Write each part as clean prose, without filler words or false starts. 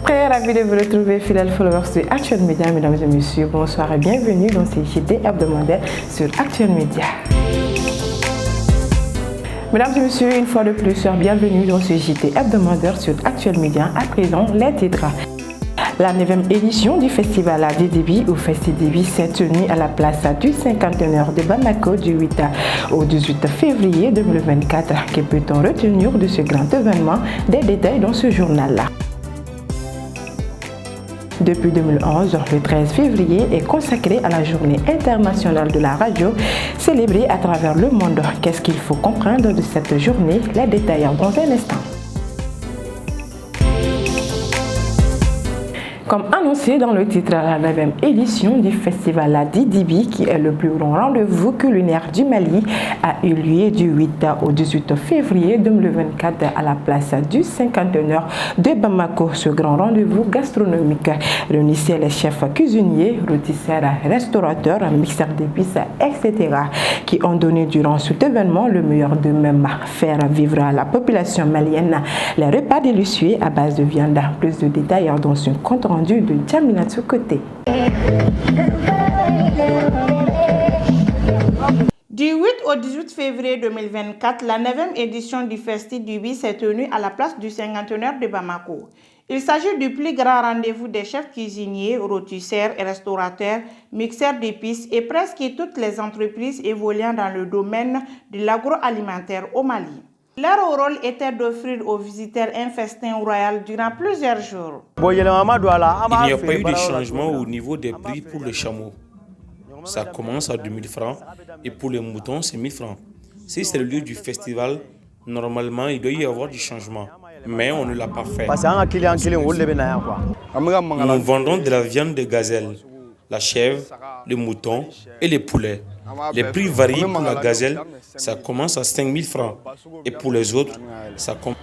Très ravi de vous retrouver, fidèles followers de Actuel Média. Mesdames et messieurs, bonsoir et bienvenue dans ces JT hebdomadaires sur Actuel Média. Mesdames et messieurs, une fois de plus, bienvenue dans ce JT hebdomadaire sur Actuel Média. À présent, les titres. La 9e édition du festival Didibi ou Festidibi s'est tenue à la place du 51e de Bamako du 8 au 18 février 2024. Que peut-on retenir de ce grand événement? Des détails dans ce journal-là. Depuis 2011, le 13 février est consacré à la journée internationale de la radio, célébrée à travers le monde. Qu'est-ce qu'il faut comprendre de cette journée? Les détails dans un instant. Comme annoncé dans le titre, la 9e édition du festival Didibi, qui est le plus grand rendez-vous culinaire du Mali, a eu lieu du 8 au 18 février 2024 à la place du 51e de Bamako. Ce grand rendez-vous gastronomique réunissait les chefs cuisiniers, rôtisseurs, restaurateurs, mixeurs d'épices, etc. qui ont donné durant cet événement le meilleur d'eux-mêmes, faire vivre à la population malienne les repas délicieux à base de viande. Plus de détails dans ce compte rendu de Jamila Tsukote. Du 8 au 18 février 2024, la 9e édition du Festidibi s'est tenue à la place du 51e de Bamako. Il s'agit du plus grand rendez-vous des chefs cuisiniers, rôtisseurs, restaurateurs, mixeurs d'épices et presque toutes les entreprises évoluant dans le domaine de l'agroalimentaire au Mali. Leur rôle était d'offrir aux visiteurs un festin royal durant plusieurs jours. Il n'y a pas eu de changement au niveau des prix pour les chameaux. Ça commence à 2000 francs et pour les moutons, c'est 1000 francs. Si c'est le lieu du festival, normalement, il doit y avoir du changement. Mais on ne l'a pas fait. Nous vendons de la viande de gazelle, la chèvre, le mouton et les poulets. Les prix varient pour la gazelle, ça commence à 5000 francs. Et pour les autres, ça commence...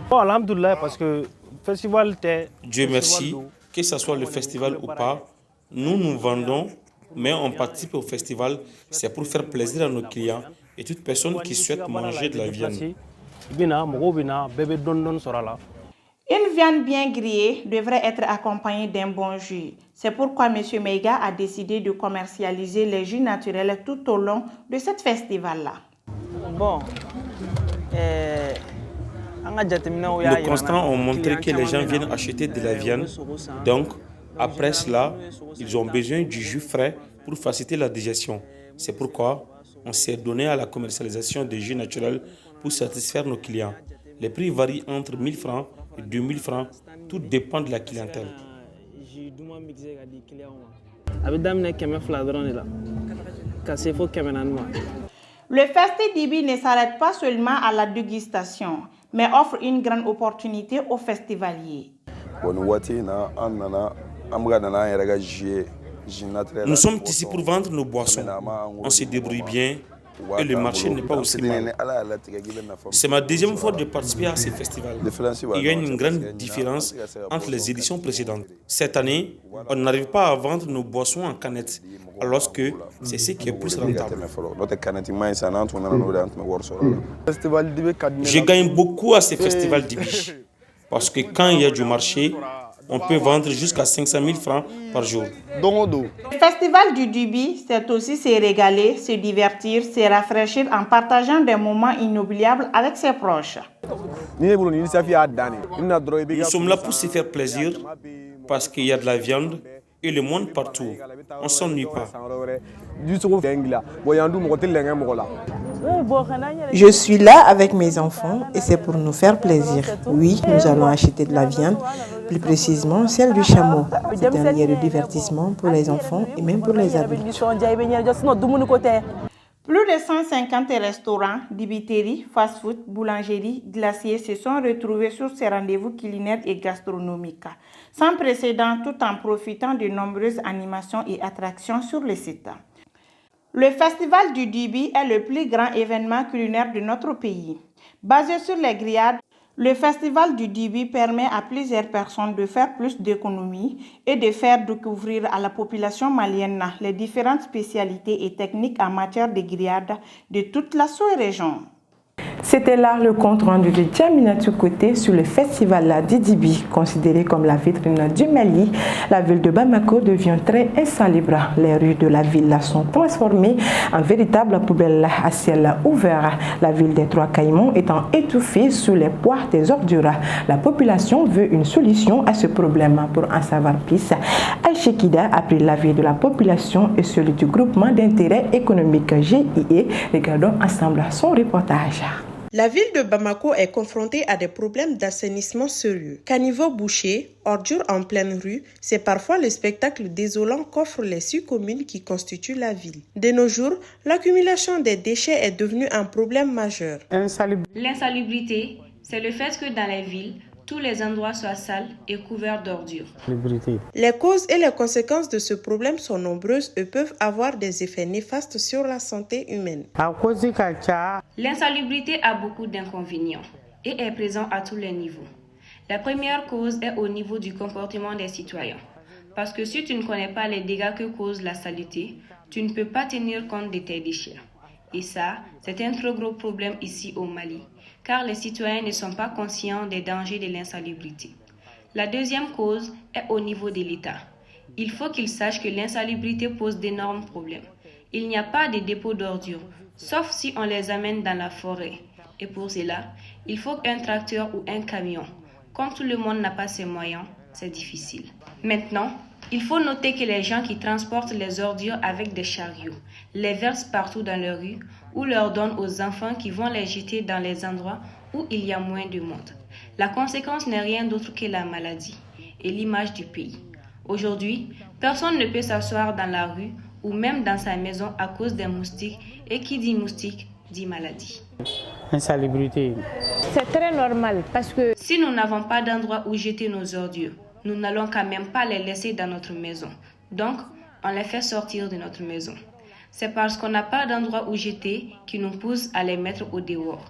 parce que festival Dieu merci, que ce soit le festival ou pas, nous vendons, mais on participe au festival, c'est pour faire plaisir à nos clients et toute personne qui souhaite manger de la viande. Une viande bien grillée devrait être accompagnée d'un bon jus. C'est pourquoi M. Meiga a décidé de commercialiser les jus naturels tout au long de ce festival-là. Nos constats ont montré que les gens viennent acheter de la viande. Donc, après cela, ils ont besoin du jus frais pour faciliter la digestion. C'est pourquoi on s'est donné à la commercialisation des jus naturels pour satisfaire nos clients. Les prix varient entre 1000 francs et 2000 francs. Tout dépend de la clientèle. Le Festidibi ne s'arrête pas seulement à la dégustation, mais offre une grande opportunité aux festivaliers. Nous sommes ici pour vendre nos boissons. On se débrouille bien et le marché n'est pas aussi mal. C'est ma deuxième fois de participer à ces festivals. Il y a une grande différence entre les éditions précédentes. Cette année, on n'arrive pas à vendre nos boissons en canettes, alors que c'est ce qui est plus rentable. Je gagne beaucoup à ces festivals Dibi, parce que quand il y a du marché, on peut vendre jusqu'à 500 000 francs par jour. Le festival du Dibi, c'est aussi se régaler, se divertir, se rafraîchir en partageant des moments inoubliables avec ses proches. Nous sommes là pour se faire plaisir, parce qu'il y a de la viande et le monde partout. On ne s'ennuie pas. Je suis là avec mes enfants et c'est pour nous faire plaisir. Oui, nous allons acheter de la viande, plus précisément celle du chameau. C'est un lieu de divertissement pour les enfants et même pour les adultes. Plus de 150 restaurants, dibiteries, fast-food, boulangeries, glaciers se sont retrouvés sur ces rendez-vous culinaires et gastronomiques, sans précédent tout en profitant de nombreuses animations et attractions sur le site. Le Festival du Dibi est le plus grand événement culinaire de notre pays. Basé sur les grillades, le Festival du Dibi permet à plusieurs personnes de faire plus d'économies et de faire découvrir à la population malienne les différentes spécialités et techniques en matière de grillades de toute la sous-région. C'était là le compte rendu de Djaminatou Côté sur le festival Didibi, considéré comme la vitrine du Mali. La ville de Bamako devient très insalubre. Les rues de la ville sont transformées en véritables poubelles à ciel ouvert. La ville des Trois Caïmans étant étouffée sous les poids des ordures. La population veut une solution à ce problème. Pour en savoir plus, Al-Shekida a pris l'avis de la population et celui du groupement d'intérêt économique GIE. Regardons ensemble son reportage. La ville de Bamako est confrontée à des problèmes d'assainissement sérieux. Caniveaux bouchés, ordures en pleine rue, c'est parfois le spectacle désolant qu'offrent les 6 communes qui constituent la ville. De nos jours, l'accumulation des déchets est devenue un problème majeur. L'insalubrité, c'est le fait que dans les villes, tous les endroits soient sales et couverts d'ordures. Les causes et les conséquences de ce problème sont nombreuses et peuvent avoir des effets néfastes sur la santé humaine. L'insalubrité a beaucoup d'inconvénients et est présente à tous les niveaux. La première cause est au niveau du comportement des citoyens. Parce que si tu ne connais pas les dégâts que cause la saleté, tu ne peux pas tenir compte de tes déchets. Et ça, c'est un très gros problème ici au Mali, car les citoyens ne sont pas conscients des dangers de l'insalubrité. La deuxième cause est au niveau de l'État. Il faut qu'ils sachent que l'insalubrité pose d'énormes problèmes. Il n'y a pas de dépôt d'ordures, sauf si on les amène dans la forêt. Et pour cela, il faut un tracteur ou un camion. Comme tout le monde n'a pas ces moyens, c'est difficile. Maintenant, il faut noter que les gens qui transportent les ordures avec des chariots les versent partout dans les rues ou leur donnent aux enfants qui vont les jeter dans les endroits où il y a moins de monde. La conséquence n'est rien d'autre que la maladie et l'image du pays. Aujourd'hui, personne ne peut s'asseoir dans la rue ou même dans sa maison à cause des moustiques, et qui dit moustique dit maladie. Insalubrité. C'est très normal parce que si nous n'avons pas d'endroit où jeter nos ordures, nous n'allons quand même pas les laisser dans notre maison. Donc, on les fait sortir de notre maison. C'est parce qu'on n'a pas d'endroit où jeter qui nous pousse à les mettre au dehors.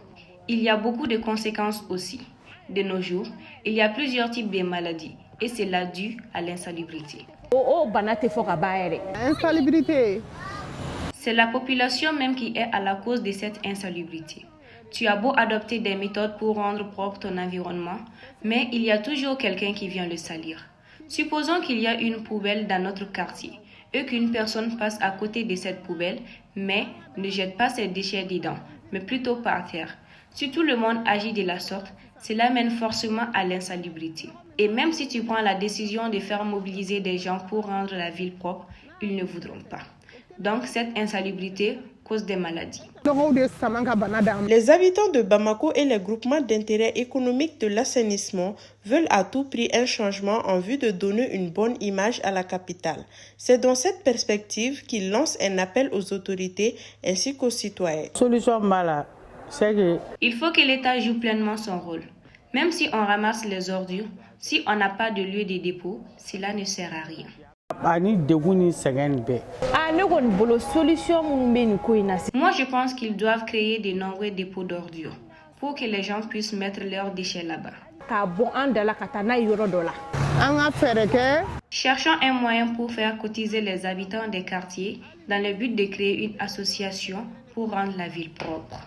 Il y a beaucoup de conséquences aussi. De nos jours, il y a plusieurs types de maladies et c'est là dû à l'insalubrité. Insalubrité. C'est la population même qui est à la cause de cette insalubrité. Tu as beau adopter des méthodes pour rendre propre ton environnement, mais il y a toujours quelqu'un qui vient le salir. Supposons qu'il y a une poubelle dans notre quartier et qu'une personne passe à côté de cette poubelle, mais ne jette pas ses déchets dedans, mais plutôt par terre. Si tout le monde agit de la sorte, cela mène forcément à l'insalubrité. Et même si tu prends la décision de faire mobiliser des gens pour rendre la ville propre, ils ne voudront pas. Donc cette insalubrité cause des maladies. Les habitants de Bamako et les groupements d'intérêt économique de l'assainissement veulent à tout prix un changement en vue de donner une bonne image à la capitale. C'est dans cette perspective qu'ils lancent un appel aux autorités ainsi qu'aux citoyens. Il faut que l'État joue pleinement son rôle. Même si on ramasse les ordures, si on n'a pas de lieu de dépôt, cela ne sert à rien. Moi, je pense qu'ils doivent créer de nombreux dépôts d'ordures pour que les gens puissent mettre leurs déchets là-bas. Cherchons un moyen pour faire cotiser les habitants des quartiers dans le but de créer une association pour rendre la ville propre.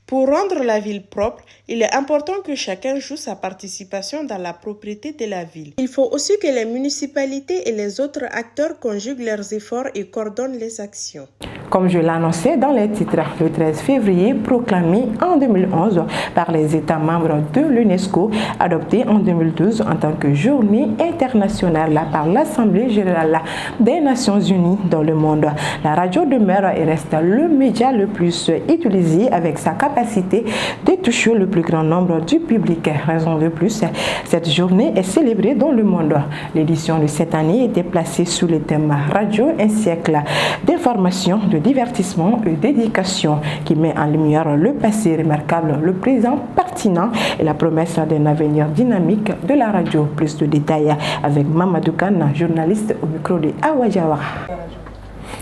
Pour rendre la ville propre, il est important que chacun joue sa participation dans la propreté de la ville. Il faut aussi que les municipalités et les autres acteurs conjuguent leurs efforts et coordonnent les actions. Comme je l'annonçais dans les titres, le 13 février, proclamé en 2011 par les États membres de l'UNESCO, adopté en 2012 en tant que journée internationale par l'Assemblée générale des Nations Unies dans le monde. La radio demeure et reste le média le plus utilisé avec sa capacité de toucher le plus grand nombre du public. Raison de plus, cette journée est célébrée dans le monde. L'édition de cette année était placée sous le thème Radio, un siècle d'information, de divertissement et d'éducation qui met en lumière le passé remarquable, le présent pertinent et la promesse d'un avenir dynamique de la radio. Plus de détails avec Mamadou Kane, journaliste au micro de Awa Jawara.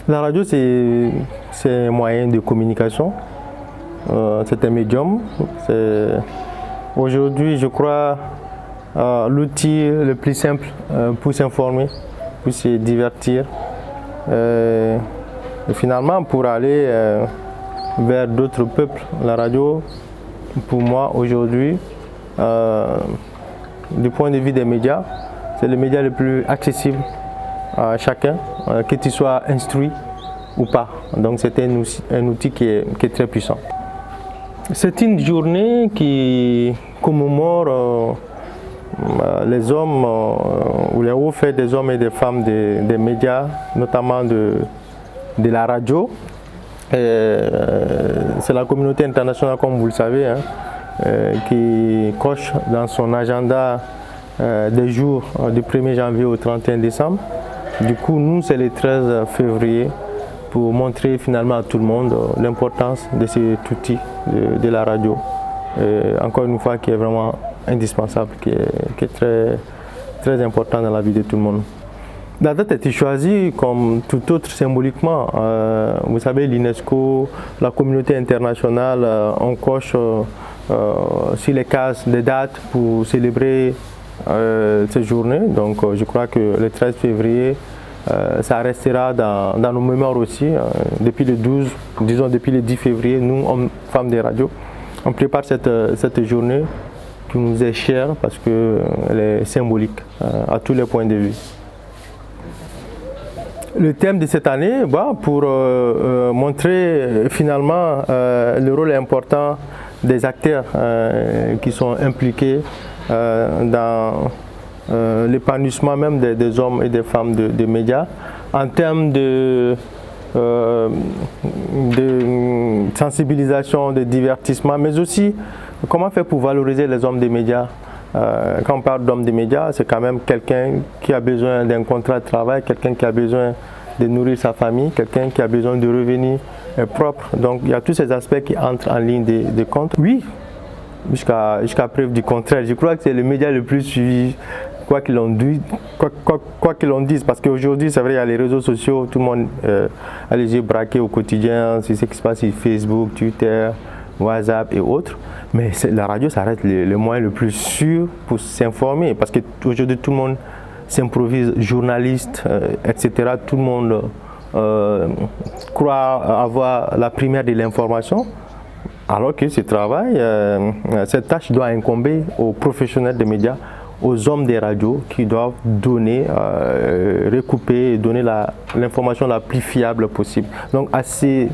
La radio, c'est un moyen de communication, c'est un médium. Aujourd'hui, je crois, l'outil le plus simple pour s'informer, pour se divertir. Et finalement, pour aller vers d'autres peuples. La radio, pour moi, aujourd'hui, du point de vue des médias, c'est le média le plus accessible à chacun, que tu sois instruit ou pas. Donc c'est un outil qui est très puissant. C'est une journée qui commémore les hommes ou les hauts faits des hommes et des femmes des médias, notamment de la radio. C'est la communauté internationale, comme vous le savez, hein, qui coche dans son agenda des jours du 1er janvier au 31 décembre. Du coup, nous, c'est le 13 février pour montrer finalement à tout le monde l'importance de cet outil de la radio. Encore une fois, qui est vraiment indispensable, qui est très, très important dans la vie de tout le monde. La date a été choisie comme tout autre symboliquement. Vous savez, l'UNESCO, la communauté internationale, on coche sur les cases des dates pour célébrer cette journée. Donc je crois que le 13 février, ça restera dans nos mémoires aussi. Depuis le 12, disons depuis le 10 février, nous, hommes, femmes des radios, on prépare cette journée qui nous est chère parce qu'elle est symbolique à tous les points de vue. Le thème de cette année, pour montrer finalement le rôle important des acteurs qui sont impliqués dans l'épanouissement même des hommes et des femmes des médias en termes de sensibilisation, de divertissement, mais aussi comment faire pour valoriser les hommes des médias. Quand on parle d'hommes des médias, c'est quand même quelqu'un qui a besoin d'un contrat de travail, quelqu'un qui a besoin de nourrir sa famille, quelqu'un qui a besoin de revenus propres. Donc il y a tous ces aspects qui entrent en ligne de compte. Oui, jusqu'à preuve du contraire. Je crois que c'est le média le plus suivi, quoi qu'il en dise, parce qu'aujourd'hui, c'est vrai, il y a les réseaux sociaux, tout le monde a les yeux braqués au quotidien, c'est ce qui se passe sur Facebook, Twitter, WhatsApp et autres. Mais la radio, ça reste le moyen le plus sûr pour s'informer, parce qu'aujourd'hui, tout le monde s'improvise journaliste, etc. Tout le monde croit avoir la primaire de l'information, alors que ce travail, cette tâche doit incomber aux professionnels des médias, aux hommes des radios qui doivent donner, recouper et donner l'information la plus fiable possible. Donc à ce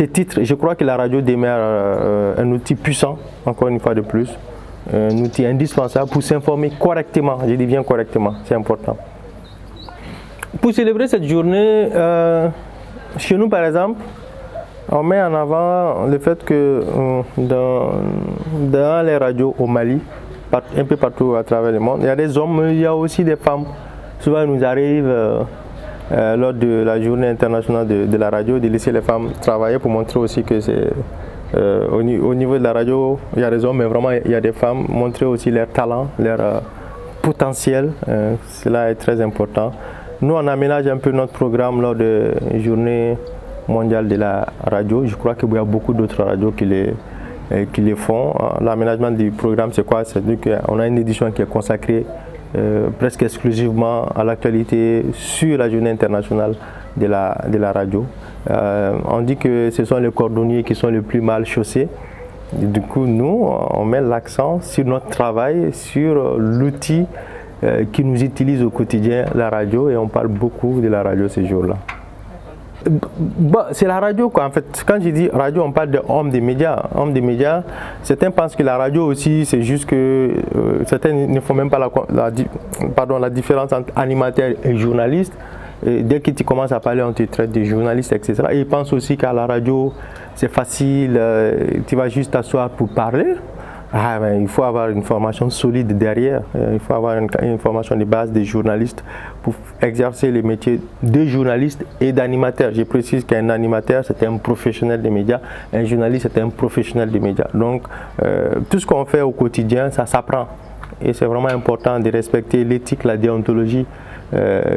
titre, je crois que la radio demeure un outil puissant, encore une fois de plus, un outil indispensable pour s'informer correctement, je dis bien correctement, c'est important. Pour célébrer cette journée, chez nous par exemple, on met en avant le fait que dans les radios au Mali, un peu partout à travers le monde, il y a des hommes, mais il y a aussi des femmes. Souvent, il nous arrive, lors de la journée internationale de la radio, de laisser les femmes travailler pour montrer aussi que c'est au niveau de la radio, il y a des hommes, mais vraiment il y a des femmes, montrer aussi leur talent, leur potentiel. Cela est très important. Nous, on aménage un peu notre programme lors de la journée mondiale de la radio. Je crois qu'il y a beaucoup d'autres radios qui les font. L'aménagement du programme, c'est quoi? C'est-à-dire qu'on a une édition qui est consacrée presque exclusivement à l'actualité sur la journée internationale de la radio. On dit que ce sont les cordonniers qui sont les plus mal chaussés. Du coup, nous, on met l'accent sur notre travail, sur l'outil qui nous utilise au quotidien, la radio, et on parle beaucoup de la radio ces jours-là. C'est la radio quoi. En fait, quand je dis radio, on parle d'hommes des médias. Hommes des médias, certains pensent que la radio aussi, c'est juste que certains ne font même pas la différence entre animateur et journaliste. Et dès que tu commences à parler, on te traite de journaliste, etc. Et ils pensent aussi qu'à la radio, c'est facile, tu vas juste t'asseoir pour parler. Il faut avoir une formation solide derrière, il faut avoir une formation de base des journalistes pour exercer les métiers de journaliste et d'animateur. Je précise qu'un animateur, c'est un professionnel des médias, un journaliste, c'est un professionnel des médias. Donc, tout ce qu'on fait au quotidien, ça s'apprend. Et c'est vraiment important de respecter l'éthique, la déontologie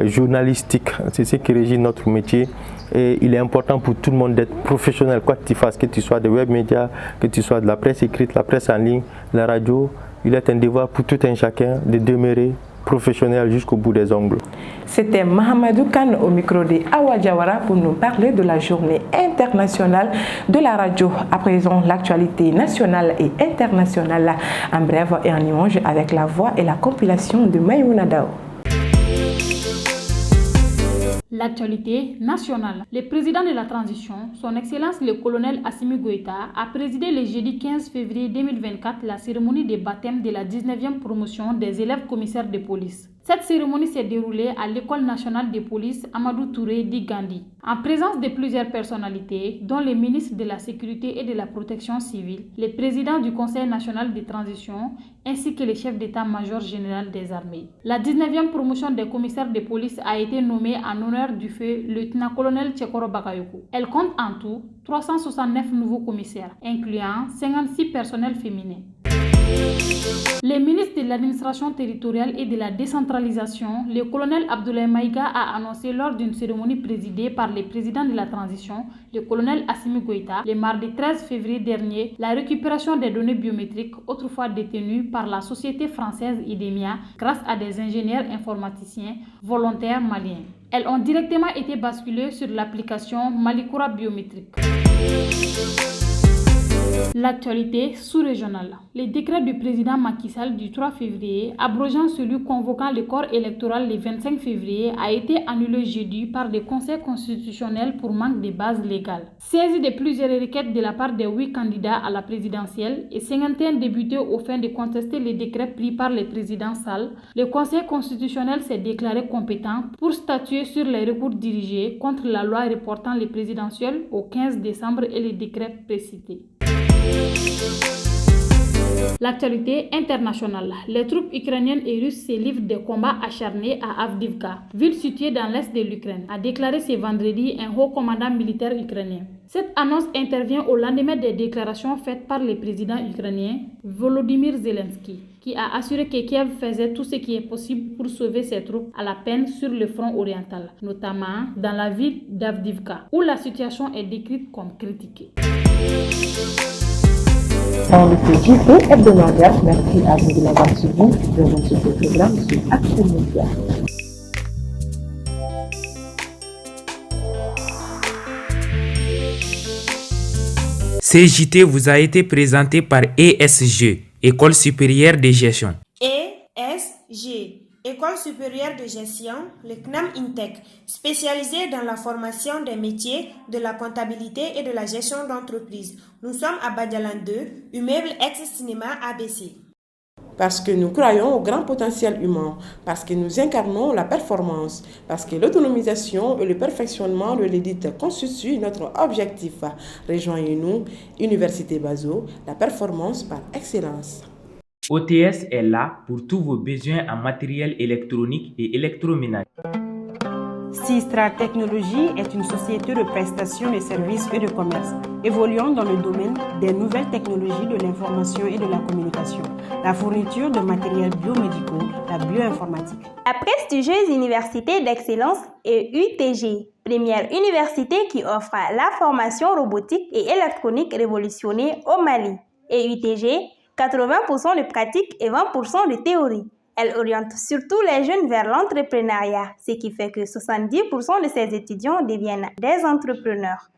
journalistique. C'est ce qui régit notre métier. Et il est important pour tout le monde d'être professionnel, quoi que tu fasses, que tu sois des web médias, que tu sois de la presse écrite, la presse en ligne, la radio. Il est un devoir pour tout un chacun de demeurer professionnel jusqu'au bout des ongles. C'était Mahamadou Kane au micro de Awa Diawara pour nous parler de la journée internationale de la radio. À présent, l'actualité nationale et internationale en bref et en image avec la voix et la compilation de Maïmouna Dao. L'actualité nationale. Le président de la transition, son Excellence le colonel Assimi Goïta, a présidé le jeudi 15 février 2024 la cérémonie de baptême de la 19e promotion des élèves commissaires de police. Cette cérémonie s'est déroulée à l'École nationale de police Amadou Touré dit Gandhi, en présence de plusieurs personnalités, dont les ministres de la Sécurité et de la Protection civile, le président du Conseil national de transition, ainsi que le chef d'état-major général des armées. La 19e promotion des commissaires de police a été nommée en honneur du feu lieutenant-colonel Tchekoro Bakayoko. Elle compte en tout 369 nouveaux commissaires, incluant 56 personnels féminins. Le ministre de l'administration territoriale et de la décentralisation, le colonel Abdoulaye Maïga, a annoncé lors d'une cérémonie présidée par le président de la transition, le colonel Assimi Goïta, le mardi 13 février dernier, la récupération des données biométriques autrefois détenues par la société française IDEMIA grâce à des ingénieurs informaticiens volontaires maliens. Elles ont directement été basculées sur l'application Malikoura biométrique. L'actualité sous-régionale. Le décret du président Macky Sall du 3 février, abrogeant celui convoquant le corps électoral le 25 février, a été annulé jeudi par le Conseil constitutionnel pour manque de base légale. Saisi de plusieurs requêtes de la part des 8 candidats à la présidentielle et 51 députés au fin de contester le décret pris par le président Sall, le Conseil constitutionnel s'est déclaré compétent pour statuer sur les recours dirigés contre la loi reportant les présidentielles au 15 décembre et les décrets précités. L'actualité internationale. Les troupes ukrainiennes et russes se livrent des combats acharnés à Avdiivka, ville située dans l'est de l'Ukraine, a déclaré ce vendredi un haut commandant militaire ukrainien. Cette annonce intervient au lendemain des déclarations faites par le président ukrainien Volodymyr Zelensky, qui a assuré que Kiev faisait tout ce qui est possible pour sauver ses troupes à la peine sur le front oriental, notamment dans la ville d'Avdiivka, où la situation est décrite comme critiquée. Dans le CJP hebdomadaire, merci à vous de l'avoir suivi dans votre programme sur Action Média. CJT vous a été présenté par ESG, École supérieure de gestion. ESG, École supérieure de gestion, le CNAM INTEC, spécialisé dans la formation des métiers de la comptabilité et de la gestion d'entreprise. Nous sommes à Badialan 2, immeuble ex-cinéma ABC. Parce que nous croyons au grand potentiel humain, parce que nous incarnons la performance, parce que l'autonomisation et le perfectionnement de l'édite constituent notre objectif. Rejoignez-nous, Université Bazo, la performance par excellence. OTS est là pour tous vos besoins en matériel électronique et électroménager. Sistra Technologies est une société de prestation de services et de commerce, évoluant dans le domaine des nouvelles technologies de l'information et de la communication, la fourniture de matériels biomédicaux, la bioinformatique. La prestigieuse université d'excellence est UTG, première université qui offre la formation robotique et électronique révolutionnée au Mali. Et UTG, 80% de pratique et 20% de théorie. Elle oriente surtout les jeunes vers l'entrepreneuriat, ce qui fait que 70% de ses étudiants deviennent des entrepreneurs.